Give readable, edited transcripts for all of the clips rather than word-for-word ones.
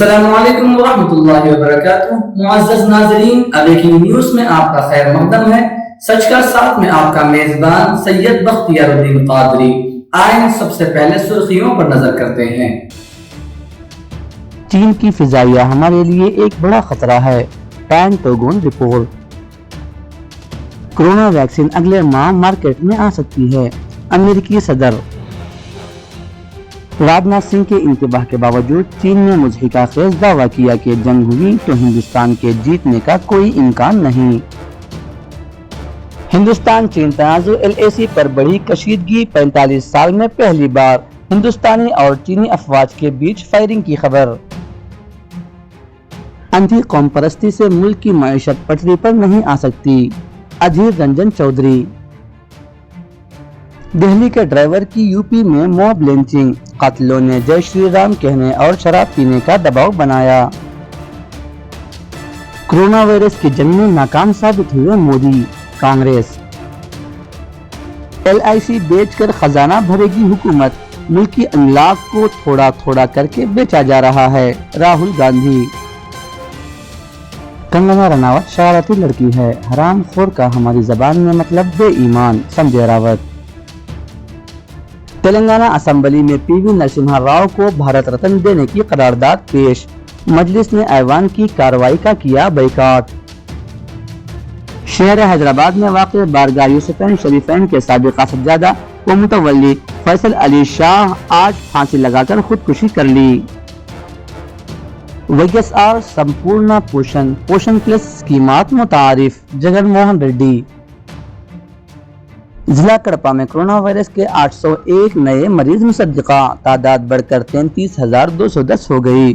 السلام علیکم ورحمۃ اللہ وبرکاتہ۔ معزز ناظرین، اویکنگ نیوز میں آپ کا خیر مقدم ہے۔ سچ کا ساتھ میں آپ کا میزبان سید بختیار الدین قادری۔ آئیں سب سے پہلے سرخیوں پر نظر کرتے ہیں۔ چین کی فضائیہ ہمارے لیے ایک بڑا خطرہ ہے، پینٹاگون رپورٹ۔ کورونا ویکسین اگلے ماہ مارکیٹ میں آ سکتی ہے، امریکی صدر۔ راجناتھ سنگھ کے انتباہ کے باوجود چین نے مضحکہ خیز دعویٰ کیا کہ جنگ ہوئی تو ہندوستان کے جیتنے کا کوئی امکان نہیں۔ ہندوستان چین تنازع LAC پر بڑھی کشیدگی، 45 سال میں پہلی بار ہندوستانی اور چینی افواج کے بیچ فائرنگ کی خبر۔ اندھی قوم پرستی سے ملک کی معیشت پٹری پر نہیں آ سکتی، ادھیر رنجن چودھری۔ دہلی کے ڈرائیور کی UP میں موب لنچنگ، قاتلوں نے جے شری رام کہنے اور شراب پینے کا دباؤ بنایا۔ کورونا وائرس کی جنگ میں ناکام ثابت ہوئے مودی، کانگریس۔ LIC بیچ کر خزانہ بھرے گی حکومت، ملکی املاک کو تھوڑا تھوڑا کر کے بیچا جا رہا ہے، راہل گاندھی۔ کنگنا رناوت شرارتی لڑکی ہے، حرام خور کا ہماری زبان میں مطلب بے ایمان، سنجے راوت۔ تلنگانہ اسمبلی میں PV نرسمہا راؤ کو بھارت رتن دینے کی قرارداد پیش، مجلس نے ایوان کی کارروائی کا کیا بائیکاٹ۔ شہر حیدرآباد میں واقع بارگاہ یوسفین شریفین کے سابق سجادہ و متولی فیصل علی شاہ آج پھانسی لگا کر خودکشی کر لی۔ YSR سمپورنا پوشن پلس اسکیمات متعارف، جگن موہن ریڈی۔ ضلع کڑپا میں کورونا وائرس کے 801 نئے مریض مصدقہ، تعداد بڑھ کر 33,210 ہو گئی۔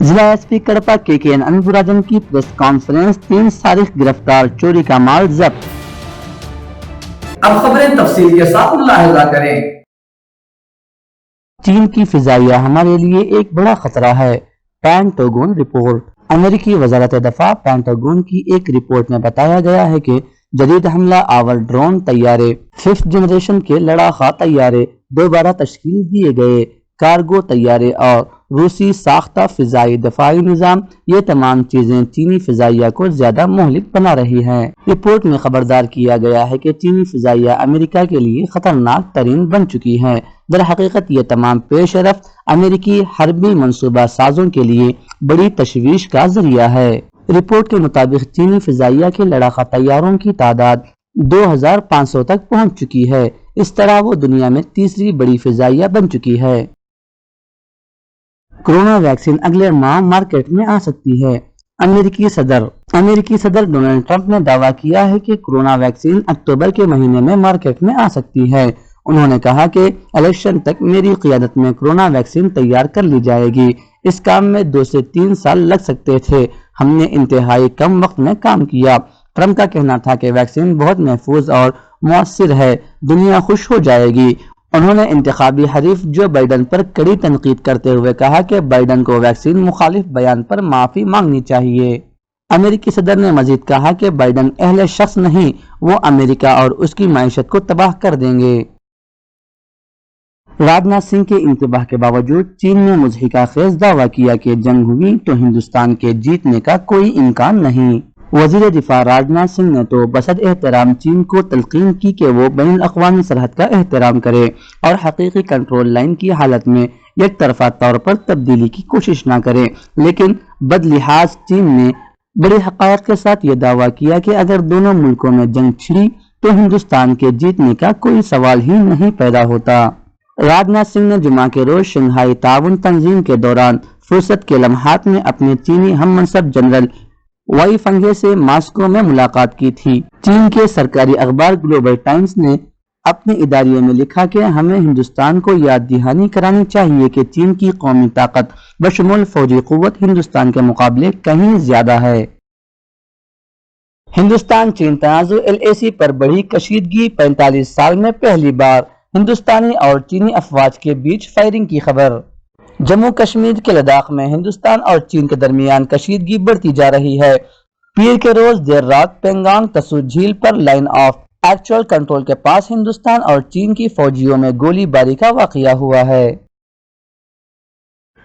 ضلع SP کڑپا KKN انبوراجن کی پریس کانفرنس، 3 سارق گرفتار، چوری کا مال ضبط۔ اب خبریں تفصیل کے ساتھ ملاحظہ کریں۔ چین کی فضائیہ ہمارے لیے ایک بڑا خطرہ ہے، پینٹاگون رپورٹ۔ امریکی وزارت دفاع پینٹاگون کی ایک رپورٹ میں بتایا گیا ہے کہ جدید حملہ آور ڈرون طیارے، 5th جنریشن کے لڑاکا طیارے دوبارہ تشکیل دیے گئے کارگو طیارے اور روسی ساختہ فضائی دفاعی نظام، یہ تمام چیزیں چینی فضائیہ کو زیادہ مہلک بنا رہی ہیں۔ رپورٹ میں خبردار کیا گیا ہے کہ چینی فضائیہ امریکہ کے لیے خطرناک ترین بن چکی ہیں۔ در حقیقت یہ تمام پیش رفت امریکی حربی منصوبہ سازوں کے لیے بڑی تشویش کا ذریعہ ہے۔ رپورٹ کے مطابق چینی فضائیہ کے لڑاکا طیاروں کی تعداد 2,500 تک پہنچ چکی ہے، اس طرح وہ دنیا میں تیسری بڑی فضائیہ بن چکی ہے۔ کورونا ویکسین اگلے ماہ مارکیٹ میں آ سکتی ہے، امریکی صدر ڈونلڈ ٹرمپ نے دعویٰ کیا ہے کہ کورونا ویکسین اکتوبر کے مہینے میں مارکیٹ میں آ سکتی ہے۔ انہوں نے کہا کہ الیکشن تک میری قیادت میں کورونا ویکسین تیار کر لی جائے گی، اس کام میں 2 سے 3 سال لگ سکتے تھے، ہم نے انتہائی کم وقت میں کام کیا۔ ٹرمپ کا کہنا تھا کہ ویکسین بہت محفوظ اور مؤثر ہے، دنیا خوش ہو جائے گی۔ انہوں نے انتخابی حریف جو بائیڈن پر کڑی تنقید کرتے ہوئے کہا کہ بائیڈن کو ویکسین مخالف بیان پر معافی مانگنی چاہیے۔ امریکی صدر نے مزید کہا کہ بائیڈن اہل شخص نہیں، وہ امریکہ اور اس کی معیشت کو تباہ کر دیں گے۔ راجناتھ سنگھ کے انتباہ کے باوجود چین نے مضحکہ خیز دعویٰ کیا کہ جنگ ہوئی تو ہندوستان کے جیتنے کا کوئی امکان نہیں۔ وزیر دفاع راجناتھ سنگھ نے تو بصد احترام چین کو تلقین کی کہ وہ بین الاقوامی سرحد کا احترام کرے اور حقیقی کنٹرول لائن کی حالت میں یک طرفہ طور پر تبدیلی کی کوشش نہ کرے، لیکن بدلحاظ چین نے بڑے حقائق کے ساتھ یہ دعویٰ کیا کہ اگر دونوں ملکوں میں جنگ چھڑی تو ہندوستان کے جیتنے کا کوئی سوال ہی نہیں پیدا ہوتا۔ راجناتھ سنگھ نے جمعہ کے روز شنگھائی تعاون تنظیم کے دوران فرصت کے لمحات میں اپنے چینی ہم منصب جنرل وائی فنگے سے ماسکو میں ملاقات کی تھی۔ چین کے سرکاری اخبار گلوبل ٹائمز نے اپنے اداریے میں لکھا کہ ہمیں ہندوستان کو یاد دہانی کرانی چاہیے کہ چین کی قومی طاقت بشمول فوجی قوت ہندوستان کے مقابلے کہیں زیادہ ہے۔ ہندوستان چین تنازع LAC پر بڑھی کشیدگی، 45 سال میں پہلی بار ہندوستانی اور چینی افواج کے بیچ فائرنگ کی خبر۔ جموں کشمیر کے لداخ میں ہندوستان اور چین کے درمیان کشیدگی بڑھتی جا رہی ہے۔ پیر کے روز دیر رات پینگانگ تسو جھیل پر لائن آف ایکچوئل کنٹرول کے پاس ہندوستان اور چین کی فوجیوں میں گولی باری کا واقعہ ہوا ہے۔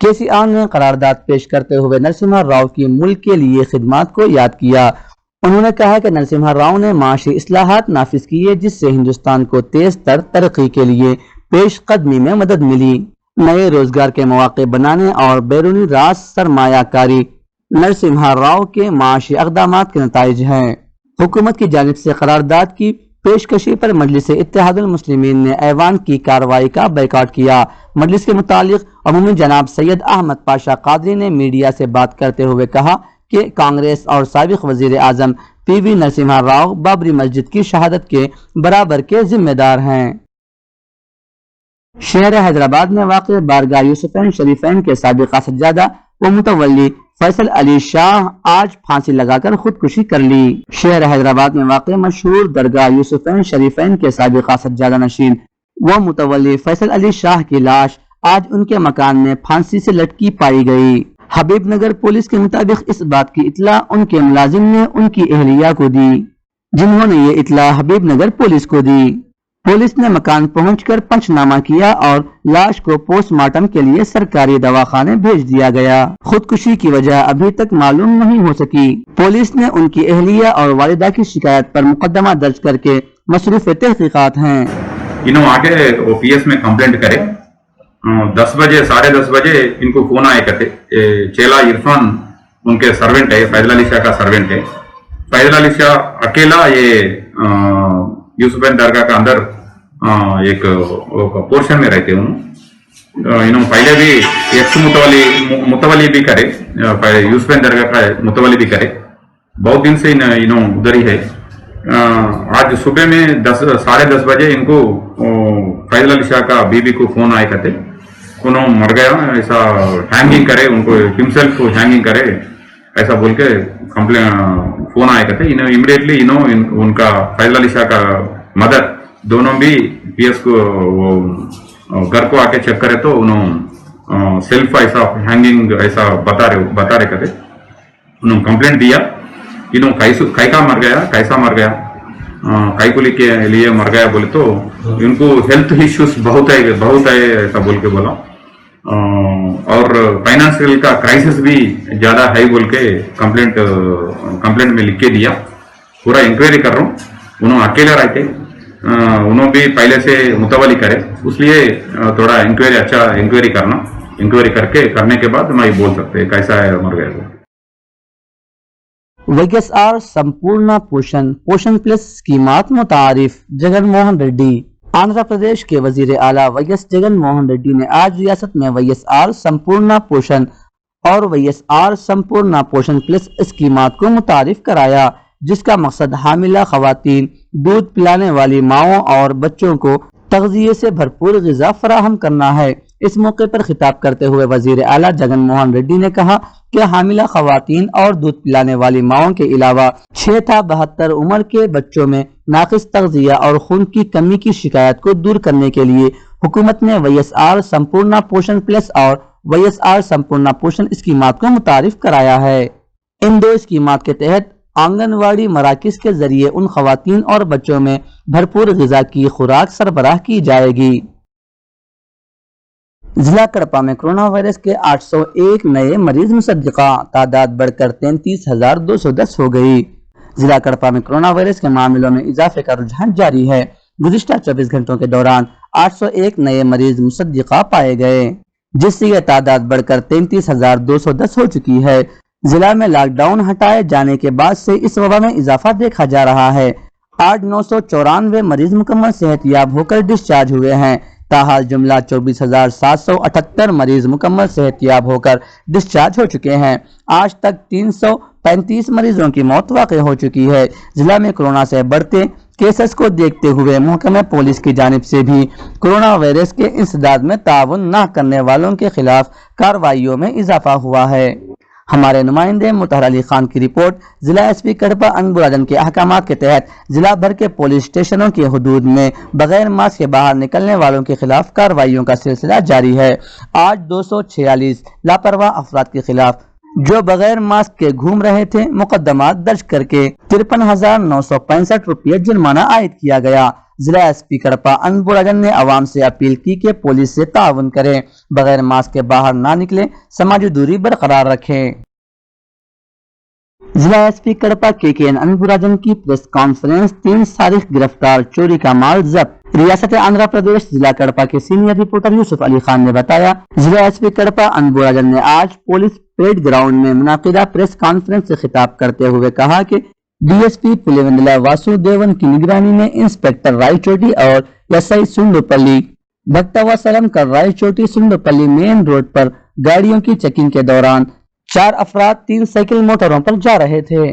KCR نے قرارداد پیش کرتے ہوئے نرسمہا راؤ کی ملک کے لیے خدمات کو یاد کیا۔ انہوں نے کہا کہ نرسمہا راؤ نے معاشی اصلاحات نافذ کیے جس سے ہندوستان کو تیز تر ترقی کے لیے پیش قدمی میں مدد ملی۔ نئے روزگار کے مواقع بنانے اور بیرونی راس سرمایہ کاری نرسمہا راؤ کے معاشی اقدامات کے نتائج ہیں۔ حکومت کی جانب سے قرارداد کی پیشکشی پر مجلس اتحاد المسلمین نے ایوان کی کارروائی کا بائیکاٹ کیا۔ مجلس کے متعلق عمومی جناب سید احمد پاشا قادری نے میڈیا سے بات کرتے ہوئے کہا کہ کانگریس اور سابق وزیر اعظم PV نرسمہا راؤ بابری مسجد کی شہادت کے برابر کے ذمہ دار ہیں۔ شہر حیدرآباد میں واقع بارگاہ یوسفین شریفین کے سابق سجادہ و متولی فیصل علی شاہ آج پھانسی لگا کر خودکشی کر لی۔ شہر حیدرآباد میں واقع مشہور درگاہ یوسفین شریفین کے سابق سجادہ نشین و متولی فیصل علی شاہ کی لاش آج ان کے مکان میں پھانسی سے لٹکی پائی گئی۔ حبیب نگر پولیس کے مطابق اس بات کی اطلاع ان کے ملازم نے ان کی اہلیہ کو دی، جنہوں نے یہ اطلاع حبیب نگر پولیس کو دی۔ پولیس نے مکان پہنچ کر پنچنامہ کیا اور لاش کو پوسٹ مارٹم کے لیے سرکاری دواخانے بھیج دیا گیا۔ خودکشی کی وجہ ابھی تک معلوم نہیں ہو سکی۔ پولیس نے ان کی اہلیہ اور والدہ کی شکایت پر مقدمہ درج کر کے مصروف تحقیقات ہیں۔ انہوں آ کے OPS میں کمپلینٹ کرے 10 بجے 10:30 بجے ان کو فون آئے کرتے چیلا عرفان ان کے سروینٹ ہے، فیضل علی شاہ کا سروینٹ ہے۔ فیضل علی شاہ اکیلا یہ یوسفین درگاہ کا اندر ایک پورشن میں رہتے انہوں پہلے بھی ایک متولی بھی کرے، یوسفین درگاہ کا متولی بھی کرے، بہت دن سے انہوں ادھر ہی ہے۔ آج صبح میں 10:30 بجے ان کو فیضل علی شاہ کا بیوی کو فون آئے کرتے انہوں مر گیا، ایسا ہینگنگ کرے، ان کو ہمسیلف کو ہینگنگ کرے ایسا بول کے فون آئے کرتے۔ انہوں امیڈیٹلی ان کا فیضل علی شاہ کا مدر دونوں بھی PS کو گھر کو آ کے چیک کرے تو انہوں سیلف ایسا ہینگنگ ایسا بتا رہے کرتے۔ انہوں کمپلینٹ دیا انہوں کیسا مر گیا کائی کو لیے مر گیا بولے تو ان کو ہیلتھ ایشوز بہت ہے ایسا بول کے بولا، اور فائنانشیل کا کرائسس بھی زیادہ ہے بول کے کمپلینٹ میں لکھ کے دیا۔ پورا انکوائری کر رہا ہوں، انہوں اکیلے رہتے، انہوں بھی پہلے سے متولی کرے، اس لیے تھوڑا انکوائری کرنا، انکوائری کرنے کے بعد میں بول سکتے کیسا ہے مر گیا۔ YSR سمپورنا پوشن پلس اسکیمات متعارف۔ جگن موہن ریڈی۔ آندھرا پردیش کے وزیر اعلیٰ YS جگن موہن ریڈی نے آج ریاست میں YSR سمپورنا پوشن اور YSR سمپورنا پوشن پلس اسکیمات کو متعارف کرایا، جس کا مقصد حاملہ خواتین، دودھ پلانے والی ماؤں اور بچوں کو تغذیے سے بھرپور غذا فراہم کرنا ہے۔ اس موقع پر خطاب کرتے ہوئے وزیر اعلیٰ جگن موہن ریڈی نے کہا کہ حاملہ خواتین اور دودھ پلانے والی ماؤں کے علاوہ 6 تا 72 عمر کے بچوں میں ناقص تغذیہ اور خون کی کمی کی شکایت کو دور کرنے کے لیے حکومت نے YSR سمپورنا پوشن پلس اور YSR سمپورنا پوشن اسکیمات کو متعارف کرایا ہے۔ ان دو اسکیمات کے تحت آنگن واڑی مراکز کے ذریعے ان خواتین اور بچوں میں بھرپور غذا کی خوراک سربراہ کی جائے گی۔ ضلع کڑپا میں کرونا وائرس کے 801 نئے مریض مصدقہ، تعداد بڑھ کر 33,210 ہو گئی۔ ضلع کڑپا میں کرونا وائرس کے معاملوں میں اضافے کا رجحان جاری ہے۔ گزشتہ 24 گھنٹوں کے دوران 801 نئے مریض مصدقہ پائے گئے، جس سے یہ تعداد بڑھ کر 33,210 ہو چکی ہے۔ ضلع میں لاک ڈاؤن ہٹائے جانے کے بعد سے اس وبا میں اضافہ دیکھا جا رہا ہے۔ آج 994 مریض مکمل صحت یاب ہو کر ڈسچارج ہوئے ہیں۔ تاحال جملہ 24,778 مریض مکمل صحت یاب ہو کر ڈسچارج ہو چکے ہیں۔ آج تک 335 مریضوں کی موت واقع ہو چکی ہے۔ ضلع میں کورونا سے بڑھتے کیسز کو دیکھتے ہوئے محکمہ پولیس کی جانب سے بھی کورونا وائرس کے انسداد میں تعاون نہ کرنے والوں کے خلاف کارروائیوں میں اضافہ ہوا ہے۔ ہمارے نمائندے مطہر علی خان کی رپورٹ۔ ضلع SP کڑپا انبوراجن کے احکامات کے تحت ضلع بھر کے پولیس اسٹیشنوں کی حدود میں بغیر ماسک کے باہر نکلنے والوں کے خلاف کارروائیوں کا سلسلہ جاری ہے۔ آج 246 لاپرواہ افراد کے خلاف جو بغیر ماسک کے گھوم رہے تھے مقدمات درج کر کے 53,965 روپے جرمانہ عائد کیا گیا۔ ضلع ایس پی کڑپا انبوراجن نے عوام سے اپیل کی کہ پولیس سے تعاون کریں، بغیر ماسک کے باہر نہ نکلیں، سماجی دوری برقرار رکھیں۔ ضلع ایس پی کڑپا کے این انبوراجن کی پریس کانفرنس، 3 صارخ گرفتار، چوری کا مال ضبط۔ ریاست آندھرا پردیش ضلع کڑپا کے سینئر رپورٹر یوسف علی خان نے بتایا، ضلع ایس پی کڑپا انبوراجن نے آج پولیس پریڈ گراؤنڈ میں منعقدہ پریس کانفرنس سے خطاب کرتے ہوئے کہا کہ ڈی ایس پی پلیوندلا واسو دیون کی نگرانی میں انسپکٹر رائے چوٹی اور ایس آئی سنڈوپلی بھکتاواسلم کا رائے چوٹی سنڈوپلی مین روڈ پر گاڑیوں کی چیکنگ کے دوران 4 افراد 3 سائیکل موٹروں پر جا رہے تھے،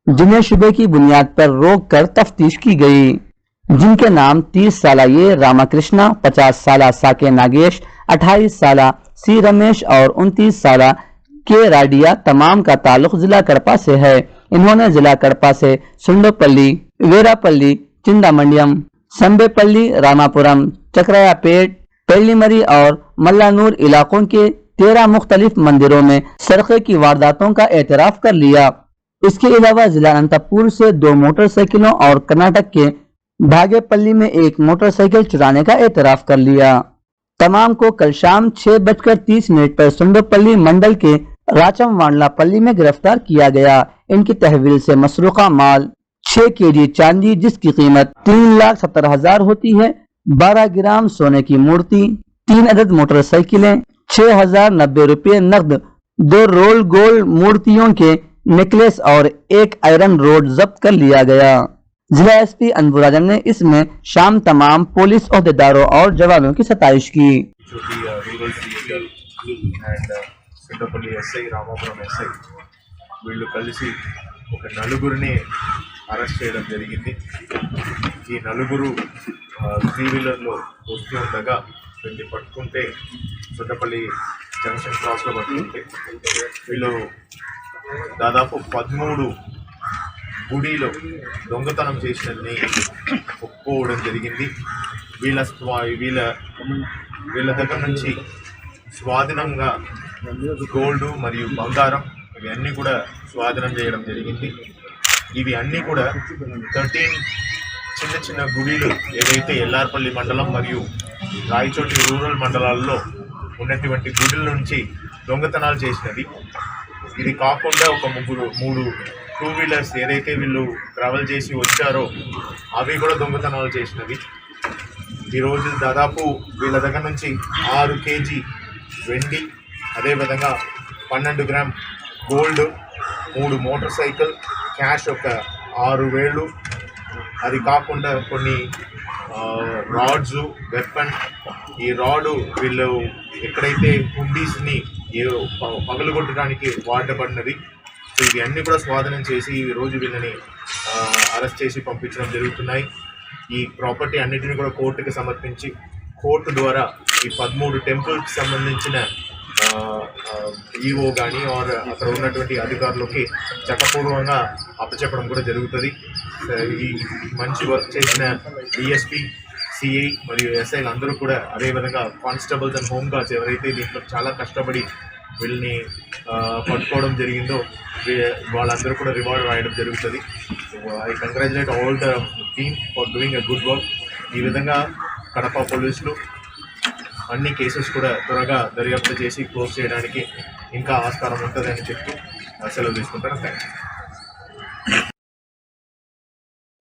جنہیں شبے کی بنیاد پر روک کر تفتیش کی گئی، جن کے نام 30 سالہ یہ راما کرشنا، 50 سالہ ساکے ناگیش، 28 سالہ سی رمیش اور 29 سالہ کے راڈیا، تمام کا تعلق ضلع کڑپا سے ہے۔ انہوں نے ضلع کڑپا سے سنڈوپلی، ویرا پلی، چندا منڈیم، سمبے پلی، راما پورم، چکرایا پیٹ، پیلی مری اور ملانور علاقوں کے 13 مختلف مندروں میں سرقے کی وارداتوں کا اعتراف کر لیا۔ اس کے علاوہ ضلع اننتا پور سے 2 موٹر سائیکلوں اور کرناٹک کے بھاگے پلی میں 1 موٹر سائیکل چرانے کا اعتراف کر لیا۔ تمام کو کل شام 6:30 پر سنڈوپلی منڈل کے راچم وانڈلا پلی میں گرفتار کیا گیا۔ ان کی تحویل سے مسروقہ مال 6 kg چاندی جس کی قیمت 3,70,000 ہوتی ہے، 12 گرام سونے کی مورتی، 3 عدد موٹر سائیکلیں، 6,090 روپے نقد، 2 رول گولڈ مورتیوں کے نیکلیس اور 1 آئرن روڈ ضبط کر لیا گیا۔ ضلع ایس پی انبوراجن نے اس میں شام تمام پولیس عہدیداروں اور جوانوں کی ستائش کی۔ సిండపల్లి ఎస్ఐ రామాపురం ఎస్ఐ వీళ్ళు కలిసి ఒక నలుగురిని అరెస్ట్ చేయడం జరిగింది। ఈ నలుగురు 3 వీలర్లో వస్తూ ఉండగా వీళ్ళని పట్టుకుంటే సిండపల్లి జంక్షన్ క్రాస్లో పట్టుకుంటే వీళ్ళు దాదాపు 13 గుడిలో దొంగతనం చేసినని ఒప్పుకోవడం జరిగింది। వీళ్ళ దగ్గర నుంచి స్వాధీనంగా గోల్డ్ మరియు బంగారం ఇవి అన్నీ కూడా స్వాధీనం చేయడం జరిగింది। ఇవి అన్నీ కూడా 13 చిన్న చిన్న గుడిలు ఏదైతే ఎల్లార్పల్లి మండలం మరియు రాయచోటి రూరల్ మండలాల్లో ఉన్నటువంటి గుడుల నుంచి దొంగతనాలు చేసినవి। ఇది కాకుండా ఒక 3 2 వీలర్స్ ఏదైతే వీళ్ళు ట్రావెల్ చేసి వచ్చారో అవి కూడా దొంగతనాలు చేసినవి। ఈరోజు దాదాపు వీళ్ళ దగ్గర నుంచి 6 kg వెండి, అదేవిధంగా 12 gram gold, 3 motor cycle, cash ఒక 6,000, అది కాకుండా కొన్ని రాడ్స్, వెపన్। ఈ రాడ్ వీళ్ళు ఎక్కడైతే హుండీస్ని పగలగొట్టడానికి వాడబడినది। ఇవి అన్నీ కూడా స్వాధీనం చేసి ఈరోజు వీళ్ళని అరెస్ట్ చేసి పంపించడం జరుగుతున్నాయి। ఈ ప్రాపర్టీ అన్నిటిని కూడా కోర్టుకి సమర్పించి కోర్టు ద్వారా ఈ 13 టెంపుల్కి సంబంధించిన ఈఓ కానీ ఆర్ అక్కడ ఉన్నటువంటి అధికారులకి చట్టపూర్వంగా అప్పచెప్పడం కూడా జరుగుతుంది। ఈ మంచి వర్క్ చేసిన డిఎస్పీ, సిఐ మరియు ఎస్ఐలు అందరూ కూడా, అదేవిధంగా కానిస్టేబుల్స్ అండ్ హోమ్ గార్డ్స్ ఎవరైతే దీంట్లో చాలా కష్టపడి వీళ్ళని పట్టుకోవడం జరిగిందో వాళ్ళందరూ కూడా రివార్డ్ రాయడం జరుగుతుంది। I congratulate all the team for doing a good work. ఈ విధంగా కడప పోలీసులు అన్ని కేసెస్ కూడా త్వరగా దర్యాప్తు చేసి క్లోజ్ చేయడానికి ఇంకా ఆస్కారం ఉంటుందని చెప్తూ సెలవు తీసుకుంటాను। Thank you.